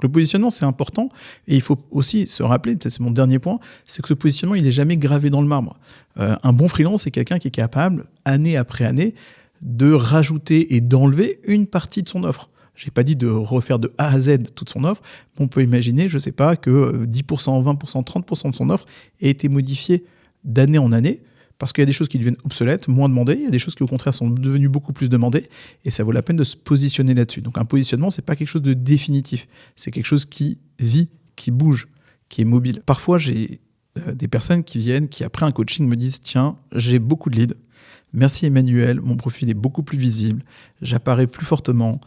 Le positionnement, c'est important et il faut aussi se rappeler, peut-être c'est mon dernier point, c'est que ce positionnement, il est jamais gravé dans le marbre. Un bon freelance, c'est quelqu'un qui est capable, année après année, de rajouter et d'enlever une partie de son offre. J'ai pas dit de refaire de A à Z toute son offre, mais on peut imaginer, je sais pas, que 10%, 20%, 30% de son offre ait été modifiée d'année en année, parce qu'il y a des choses qui deviennent obsolètes, moins demandées, il y a des choses qui au contraire sont devenues beaucoup plus demandées, et ça vaut la peine de se positionner là-dessus. Donc un positionnement, c'est pas quelque chose de définitif, c'est quelque chose qui vit, qui bouge, qui est mobile. Parfois, j'ai des personnes qui viennent, qui après un coaching me disent « Tiens, j'ai beaucoup de leads, merci Emmanuel, mon profil est beaucoup plus visible, j'apparais plus fortement,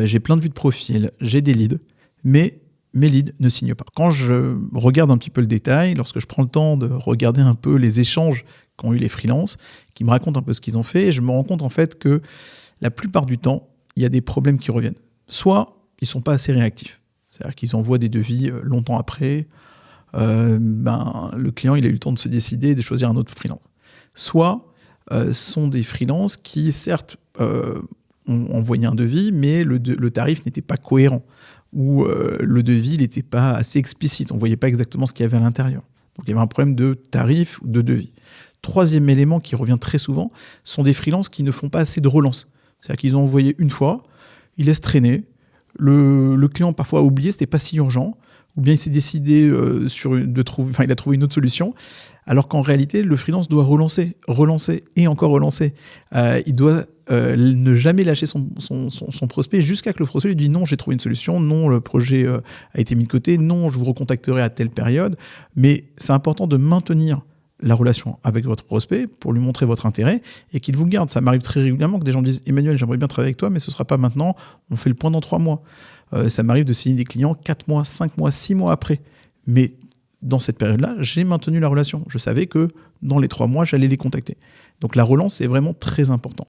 j'ai plein de vues de profil, j'ai des leads, mais mes leads ne signent pas. » Quand je regarde un petit peu le détail, lorsque je prends le temps de regarder un peu les échanges qu'ont eu les freelances, qui me racontent un peu ce qu'ils ont fait, je me rends compte en fait que la plupart du temps, il y a des problèmes qui reviennent. Soit ils ne sont pas assez réactifs, c'est-à-dire qu'ils envoient des devis longtemps après, le client il a eu le temps de se décider de choisir un autre freelance. Soit sont des freelances qui certes ont envoyé un devis, mais le tarif n'était pas cohérent, ou le devis n'était pas assez explicite, on ne voyait pas exactement ce qu'il y avait à l'intérieur. Donc il y avait un problème de tarif ou de devis. Troisième élément qui revient très souvent, sont des freelances qui ne font pas assez de relance. C'est-à-dire qu'ils ont envoyé une fois, ils laissent traîner, le client parfois a oublié, c'était pas si urgent, ou bien il s'est décidé il a trouvé une autre solution, alors qu'en réalité, le freelance doit relancer et encore relancer. Il doit ne jamais lâcher son prospect jusqu'à que le prospect lui dise non, j'ai trouvé une solution, non, le projet a été mis de côté, non, je vous recontacterai à telle période. Mais c'est important de maintenir la relation avec votre prospect pour lui montrer votre intérêt et qu'il vous garde. Ça m'arrive très régulièrement que des gens me disent « Emmanuel, j'aimerais bien travailler avec toi, mais ce ne sera pas maintenant, on fait le point dans 3 mois. » Ça m'arrive de signer des clients 4 mois, 5 mois, 6 mois après. Mais dans cette période-là, j'ai maintenu la relation. Je savais que dans les 3 mois, j'allais les contacter. Donc la relance, c'est vraiment très important.